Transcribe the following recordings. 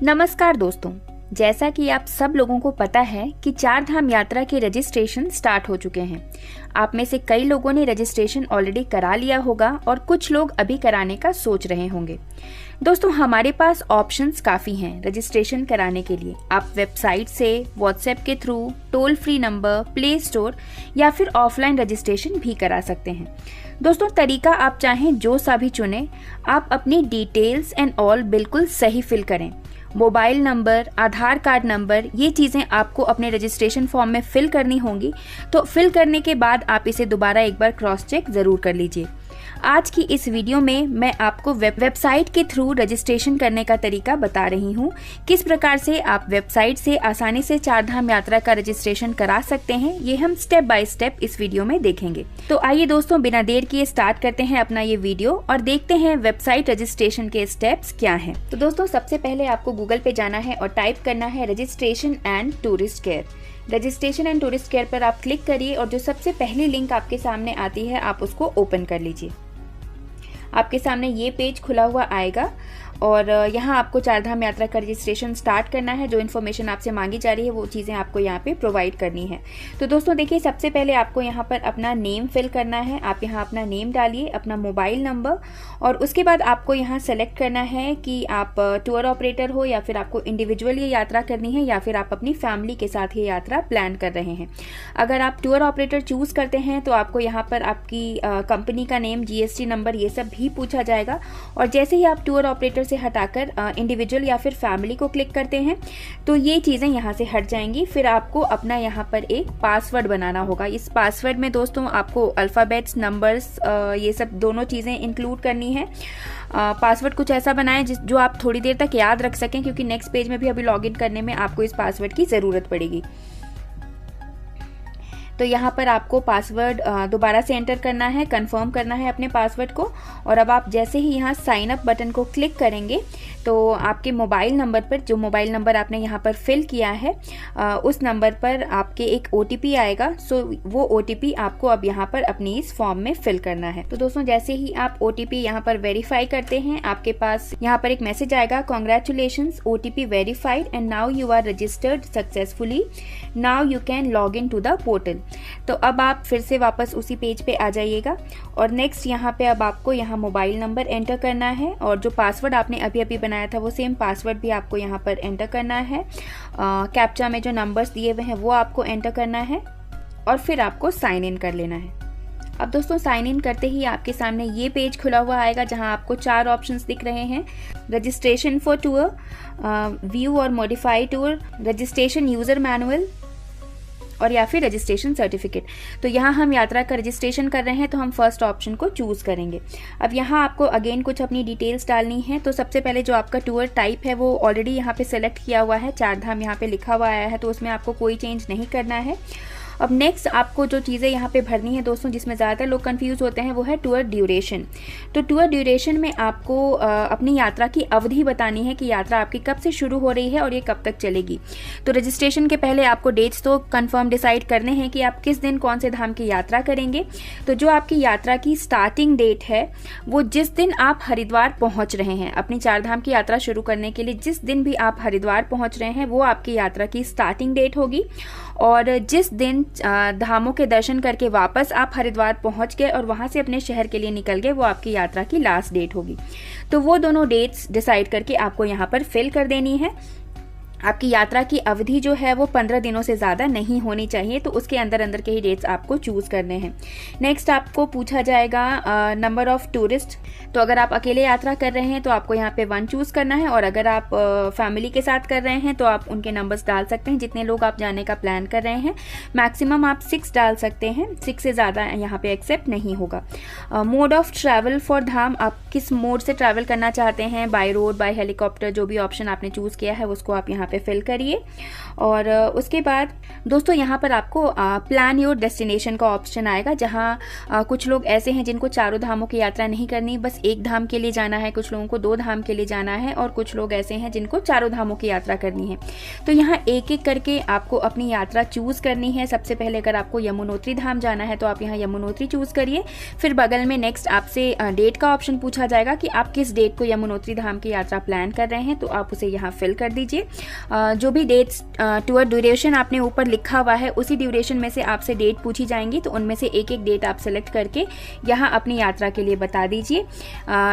नमस्कार दोस्तों, जैसा कि आप सब लोगों को पता है कि चार धाम यात्रा के रजिस्ट्रेशन स्टार्ट हो चुके हैं। आप में से कई लोगों ने रजिस्ट्रेशन ऑलरेडी करा लिया होगा और कुछ लोग अभी कराने का सोच रहे होंगे। दोस्तों, हमारे पास ऑप्शंस काफ़ी हैं रजिस्ट्रेशन कराने के लिए। आप वेबसाइट से, व्हाट्सएप के through, toll free number, play store या फिर ऑफलाइन रजिस्ट्रेशन भी करा सकते हैं। दोस्तों, तरीका आप चाहें जो सा भी चुनें, आप अपनी डिटेल्स एंड ऑल बिल्कुल सही फिल करें। मोबाइल नंबर, आधार कार्ड नंबर, ये चीज़ें आपको अपने रजिस्ट्रेशन फॉर्म में फिल करनी होंगी। तो फिल करने के बाद आप इसे दोबारा एक बार क्रॉस चेक ज़रूर कर लीजिए। आज की इस वीडियो में मैं आपको वेबसाइट के थ्रू रजिस्ट्रेशन करने का तरीका बता रही हूँ। किस प्रकार से आप वेबसाइट से आसानी से चार धाम यात्रा का रजिस्ट्रेशन करा सकते हैं, ये हम स्टेप बाय स्टेप इस वीडियो में देखेंगे। तो आइए दोस्तों, बिना देर किए स्टार्ट करते हैं अपना ये वीडियो और देखते हैं वेबसाइट रजिस्ट्रेशन के स्टेप्स क्या हैं। तो दोस्तों, सबसे पहले आपको गूगल पे जाना है और टाइप करना है registration and tourist care. Registration and tourist care पर आप क्लिक करिए और जो सबसे पहली लिंक आपके सामने आती है आप उसको ओपन कर लीजिए। आपके सामने ये पेज खुला हुआ आएगा और यहाँ आपको चार धाम यात्रा का रजिस्ट्रेशन स्टार्ट करना है। जो इन्फॉर्मेशन आपसे मांगी जा रही है वो चीज़ें आपको यहाँ पे प्रोवाइड करनी है। तो दोस्तों देखिए, सबसे पहले आपको यहाँ पर अपना नेम फिल करना है। आप यहाँ अपना नेम डालिए, अपना मोबाइल नंबर, और उसके बाद आपको यहाँ सेलेक्ट करना है कि आप टूर ऑपरेटर हो या फिर आपको इंडिविजुअल ये यात्रा करनी है या फिर आप अपनी फैमिली के साथ ये यात्रा प्लान कर रहे हैं। अगर आप टूर ऑपरेटर चूज़ करते हैं तो आपको यहाँ पर आपकी कंपनी का नेम, GST नंबर, ये सब भी पूछा जाएगा। और जैसे ही आप टूर ऑपरेटर से हटाकर इंडिविजुअल या फिर फैमिली को क्लिक करते हैं तो ये चीज़ें यहाँ से हट जाएंगी। फिर आपको अपना यहाँ पर एक पासवर्ड बनाना होगा। इस पासवर्ड में दोस्तों आपको अल्फ़ाबेट्स, नंबर्स, ये सब दोनों चीज़ें इंक्लूड करनी है। पासवर्ड कुछ ऐसा बनाएं जो आप थोड़ी देर तक याद रख सकें, क्योंकि नेक्स्ट पेज में भी अभी लॉगिन करने में आपको इस पासवर्ड की ज़रूरत पड़ेगी। तो यहाँ पर आपको पासवर्ड दोबारा से एंटर करना है, कंफर्म करना है अपने पासवर्ड को। और अब आप जैसे ही यहाँ साइन अप बटन को क्लिक करेंगे तो आपके मोबाइल नंबर पर, जो मोबाइल नंबर आपने यहाँ पर फिल किया है, उस नंबर पर आपके एक OTP आएगा। सो वो OTP आपको अब यहाँ पर अपनी इस फॉर्म में फिल करना है। तो दोस्तों, जैसे ही आप OTP यहाँ पर वेरीफाई करते हैं, आपके पास यहाँ पर एक मैसेज आएगा, congratulations, OTP verified and now you are registered successfully, now you can log in to the portal. तो अब आप फिर से वापस उसी पेज पे आ जाइएगा और नेक्स्ट यहाँ पे अब आपको यहाँ मोबाइल नंबर एंटर करना है और जो पासवर्ड आपने अभी अभी बनाया था वो सेम पासवर्ड भी आपको यहाँ पर एंटर करना है। कैप्चा में जो नंबर्स दिए हुए हैं वो आपको एंटर करना है और फिर आपको साइन इन कर लेना है। अब दोस्तों, साइन इन करते ही आपके सामने ये पेज खुला हुआ आएगा जहां आपको चार ऑप्शंस दिख रहे हैं, रजिस्ट्रेशन फॉर टूर, व्यू और modify tour, registration user manual और या फिर रजिस्ट्रेशन सर्टिफिकेट। तो यहाँ हम यात्रा का रजिस्ट्रेशन कर रहे हैं तो हम फर्स्ट ऑप्शन को चूज़ करेंगे। अब यहाँ आपको अगेन कुछ अपनी डिटेल्स डालनी है। तो सबसे पहले जो आपका टूर टाइप है वो ऑलरेडी यहाँ पे सेलेक्ट किया हुआ है, चार धाम यहाँ पे लिखा हुआ आया है, तो उसमें आपको कोई चेंज नहीं करना है। अब नेक्स्ट आपको जो चीज़ें यहाँ पे भरनी है दोस्तों, जिसमें ज़्यादातर लोग कंफ्यूज होते हैं, वो है टूर ड्यूरेशन। तो टूर ड्यूरेशन में आपको अपनी यात्रा की अवधि बतानी है कि यात्रा आपकी कब से शुरू हो रही है और ये कब तक चलेगी। तो रजिस्ट्रेशन के पहले आपको डेट्स तो कंफर्म डिसाइड करने हैं कि आप किस दिन कौन से धाम की यात्रा करेंगे। तो जो आपकी यात्रा की स्टार्टिंग डेट है वो जिस दिन आप हरिद्वार पहुँच रहे हैं, अपनी चार धाम की यात्रा शुरू करने के लिए जिस दिन भी आप हरिद्वार पहुँच रहे हैं वो आपकी यात्रा की स्टार्टिंग डेट होगी। और जिस दिन धामों के दर्शन करके वापस आप हरिद्वार पहुंच गए और वहां से अपने शहर के लिए निकल गए, वो आपकी यात्रा की लास्ट डेट होगी। तो वो दोनों डेट्स डिसाइड करके आपको यहाँ पर फिल कर देनी है। आपकी यात्रा की अवधि जो है वो 15 दिनों से ज़्यादा नहीं होनी चाहिए, तो उसके अंदर अंदर के ही डेट्स आपको चूज़ करने हैं। नेक्स्ट आपको पूछा जाएगा नंबर ऑफ़ टूरिस्ट। तो अगर आप अकेले यात्रा कर रहे हैं तो आपको यहाँ पे 1 चूज़ करना है, और अगर आप फैमिली के साथ कर रहे हैं तो आप उनके नंबर्स डाल सकते हैं, जितने लोग आप जाने का प्लान कर रहे हैं। मैक्सिमम आप 6 डाल सकते हैं, 6 से ज़्यादा यहाँ पे एक्सेप्ट नहीं होगा। मोड ऑफ ट्रैवल फॉर धाम, आप किस मोड से ट्रैवल करना चाहते हैं, बाय रोड, बाय हेलीकॉप्टर, जो भी ऑप्शन आपने चूज़ किया है उसको आप यहाँ पे फिल करिए। और उसके बाद दोस्तों यहाँ पर आपको प्लान योर डेस्टिनेशन का ऑप्शन आएगा, जहाँ कुछ लोग ऐसे हैं जिनको चारों धामों की यात्रा नहीं करनी, बस एक धाम के लिए जाना है, कुछ लोगों को 2 धाम के लिए जाना है, और कुछ लोग ऐसे हैं जिनको चारों धामों की यात्रा करनी है। तो यहाँ एक एक करके आपको अपनी यात्रा चूज करनी है। सबसे पहले अगर आपको यमुनोत्री धाम जाना है तो आप यहाँ यमुनोत्री चूज करिए। फिर बगल में नेक्स्ट आपसे डेट का ऑप्शन पूछा जाएगा कि आप किस डेट को यमुनोत्री धाम की यात्रा प्लान कर रहे हैं, तो आप उसे यहाँ फिल कर दीजिए। जो भी डेट्स टूर ड्यूरेशन आपने ऊपर लिखा हुआ है उसी ड्यूरेशन में से आपसे डेट पूछी जाएंगी, तो उनमें से एक एक डेट आप सेलेक्ट करके यहाँ अपनी यात्रा के लिए बता दीजिए।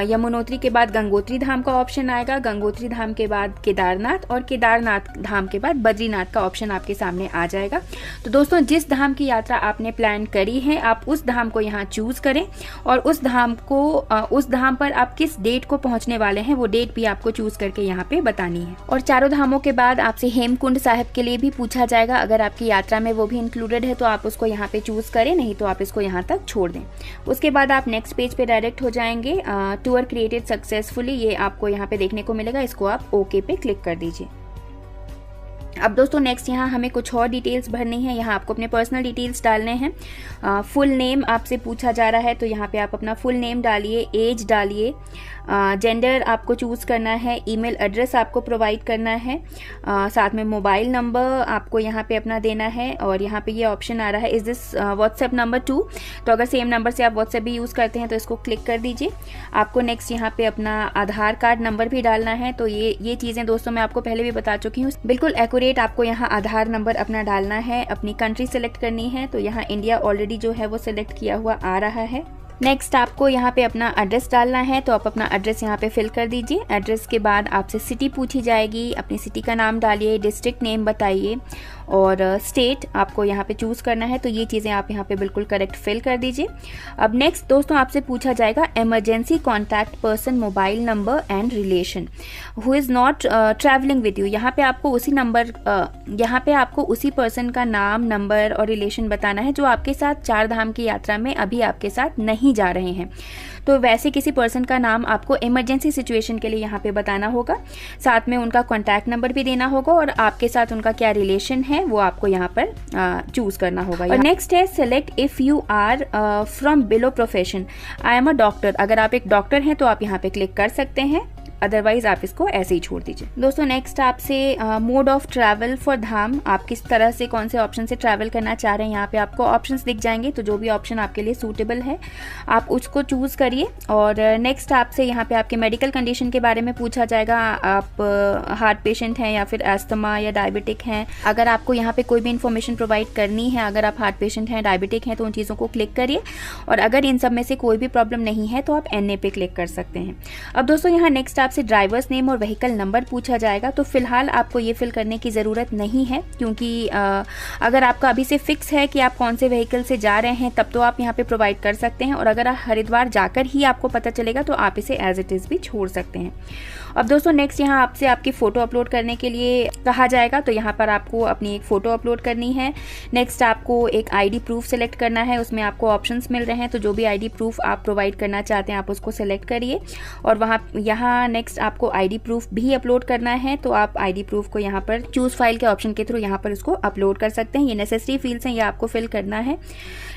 यमुनोत्री के बाद गंगोत्री धाम का ऑप्शन आएगा, गंगोत्री धाम के बाद केदारनाथ, और केदारनाथ धाम के बाद बद्रीनाथ का ऑप्शन आपके सामने आ जाएगा। तो दोस्तों जिस धाम की यात्रा आपने प्लान करी है आप उस धाम को यहाँ चूज करें, और उस धाम पर आप किस डेट को पहुंचने वाले हैं वो डेट भी आपको चूज करके यहाँ पे बतानी है। और चारों धामों के बाद आपसे हेमकुंड साहिब के लिए भी पूछा जाएगा, अगर आपकी यात्रा में वो भी इंक्लूडेड है तो आप उसको यहाँ पे चूज करें, नहीं तो आप इसको यहाँ तक छोड़ दें। उसके बाद आप नेक्स्ट पेज पे डायरेक्ट हो जाएंगे। टूर क्रिएटेड सक्सेसफुली, ये आपको यहाँ पे देखने को मिलेगा, इसको आप ओके पे क्लिक कर दीजिए। अब दोस्तों नेक्स्ट यहाँ हमें कुछ और डिटेल्स भरनी है। यहाँ आपको अपने पर्सनल डिटेल्स डालने हैं। फुल नेम आपसे पूछा जा रहा है, तो यहाँ पे आप अपना फुल नेम डालिए, एज डालिए, जेंडर आपको चूज़ करना है, ईमेल एड्रेस आपको प्रोवाइड करना है, साथ में मोबाइल नंबर आपको यहाँ पे अपना देना है। और यहाँ पे ये ऑप्शन आ रहा है, is this WhatsApp number two, तो अगर सेम नंबर से आप व्हाट्सएप भी यूज़ करते हैं तो इसको क्लिक कर दीजिए। आपको नेक्स्ट यहाँ पे अपना आधार कार्ड नंबर भी डालना है। तो ये चीज़ें दोस्तों मैं आपको पहले भी बता चुकी हूँ, बिल्कुल एक्यूरेट आपको यहाँ आधार नंबर अपना डालना है। अपनी कंट्री सेलेक्ट करनी है, तो यहाँ इंडिया ऑलरेडी जो है वो सिलेक्ट किया हुआ आ रहा है। नेक्स्ट आपको यहाँ पे अपना एड्रेस डालना है, तो आप अपना एड्रेस यहाँ पे फिल कर दीजिए। एड्रेस के बाद आपसे सिटी पूछी जाएगी, अपनी सिटी का नाम डालिए, डिस्ट्रिक्ट नेम बताइए, और स्टेट आपको यहाँ पे चूज़ करना है। तो ये चीज़ें आप यहाँ पे बिल्कुल करेक्ट फिल कर दीजिए। अब नेक्स्ट दोस्तों आपसे पूछा जाएगा emergency contact person mobile number and relation who is not travelling with you. यहाँ पे आपको उसी पर्सन का नाम, नंबर और रिलेशन बताना है जो आपके साथ 4 धाम की यात्रा में अभी आपके साथ नहीं जा रहे हैं। तो वैसे किसी पर्सन का नाम आपको इमरजेंसी सिचुएशन के लिए यहाँ पे बताना होगा, साथ में उनका कॉन्टैक्ट नंबर भी देना होगा, और आपके साथ उनका क्या रिलेशन है वो आपको यहाँ पर चूज करना होगा। और नेक्स्ट है select if you are from below profession, I am a doctor. अगर आप एक डॉक्टर हैं तो आप यहाँ पे क्लिक कर सकते हैं, अदरवाइज आप इसको ऐसे ही छोड़ दीजिए। दोस्तों नेक्स्ट आपसे मोड ऑफ ट्रैवल फॉर धाम, आप किस तरह से कौन से ऑप्शन से ट्रैवल करना चाह रहे हैं, यहाँ पे आपको ऑप्शंस दिख जाएंगे। तो जो भी ऑप्शन आपके लिए सूटेबल है आप उसको चूज करिए। और नेक्स्ट आपसे यहाँ पे आपके मेडिकल कंडीशन के बारे में पूछा जाएगा, आप हार्ट पेशेंट हैं या फिर एस्थमा या डायबिटिक हैं। अगर आपको यहाँ पे कोई भी इन्फॉर्मेशन प्रोवाइड करनी है, अगर आप हार्ट पेशेंट हैं, डायबिटिक हैं, तो उन चीज़ों को क्लिक करिए। और अगर इन सब में से कोई भी प्रॉब्लम नहीं है तो आप NA पे क्लिक कर सकते हैं। अब दोस्तों यहाँ नेक्स्ट आपसे ड्राइवर्स नेम और व्हीकल नंबर पूछा जाएगा। तो फिलहाल आपको ये फिल करने की ज़रूरत नहीं है, क्योंकि अगर आपका अभी से फिक्स है कि आप कौन से व्हीकल से जा रहे हैं तब तो आप यहाँ पे प्रोवाइड कर सकते हैं। और अगर आप हरिद्वार जाकर ही आपको पता चलेगा तो आप इसे एज इट इज़ भी छोड़ सकते हैं। अब दोस्तों नेक्स्ट यहाँ आपसे आपकी फ़ोटो अपलोड करने के लिए कहा जाएगा। तो यहाँ पर आपको अपनी एक फ़ोटो अपलोड करनी है। नेक्स्ट आपको एक ID प्रूफ सेलेक्ट करना है, उसमें आपको ऑप्शंस मिल रहे हैं। तो जो भी ID प्रूफ आप प्रोवाइड करना चाहते हैं आप उसको सेलेक्ट करिए। और यहाँ नेक्स्ट आपको ID प्रूफ भी अपलोड करना है, तो आप ID प्रूफ को यहाँ पर चूज़ फाइल के ऑप्शन के थ्रू यहाँ पर इसको अपलोड कर सकते हैं। ये नेसेसरी फील्ड्स हैं, ये आपको फिल करना है।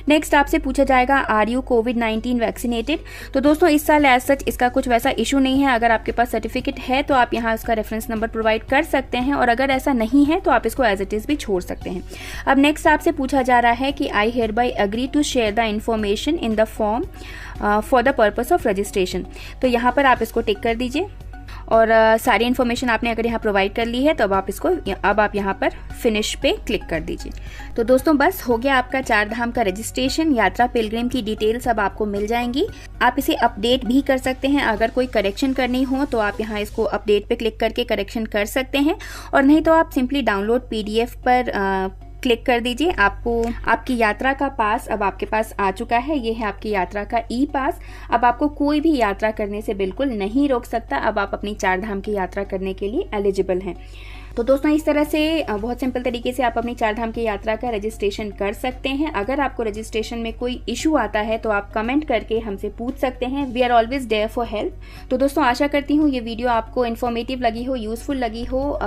नेक्स्ट आपसे पूछा जाएगा आर यू कोविड-19 वैक्सीनेटेड। तो दोस्तों इस साल एज सच इसका कुछ वैसा इशू नहीं है। अगर आपके पास सर्टिफिकेट है तो आप यहाँ उसका रेफरेंस नंबर प्रोवाइड कर सकते हैं, और अगर ऐसा नहीं है तो आप इसको एज इट इज़ भी छोड़ सकते हैं। अब नेक्स्ट आपसे पूछा जा रहा है कि I hereby agree to share the information in the form for the purpose of registration. तो यहाँ पर आप इसको टिक कर दीजिए। और सारी इन्फॉर्मेशन आपने अगर यहाँ प्रोवाइड कर ली है तो अब आप यहाँ पर फिनिश पे क्लिक कर दीजिए। तो दोस्तों बस हो गया आपका 4 धाम का रजिस्ट्रेशन। यात्रा पिलग्रिम की डिटेल्स अब आपको मिल जाएंगी। आप इसे अपडेट भी कर सकते हैं। अगर कोई करेक्शन करनी हो तो आप यहाँ इसको अपडेट पे क्लिक करके करेक्शन कर सकते हैं, और नहीं तो आप सिंपली डाउनलोड PDF पर क्लिक कर दीजिए। आपकी यात्रा का पास अब आपके पास आ चुका है। ये है आपकी यात्रा का E-पास। अब आपको कोई भी यात्रा करने से बिल्कुल नहीं रोक सकता। अब आप अपनी 4 धाम की यात्रा करने के लिए एलिजिबल हैं। तो दोस्तों इस तरह से बहुत सिंपल तरीके से आप अपनी 4 धाम की यात्रा का रजिस्ट्रेशन कर सकते हैं। अगर आपको रजिस्ट्रेशन में कोई इशू आता है तो आप कमेंट करके हमसे पूछ सकते हैं। We are always there for help. तो दोस्तों आशा करती हूँ ये वीडियो आपको इन्फॉर्मेटिव लगी हो, यूजफुल लगी हो।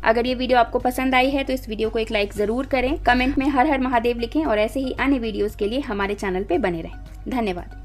अगर ये वीडियो आपको पसंद आई है तो इस वीडियो को एक लाइक ज़रूर करें, कमेंट में हर हर महादेव लिखें और ऐसे ही अन्य वीडियोज़ के लिए हमारे चैनल पर बने रहें। धन्यवाद।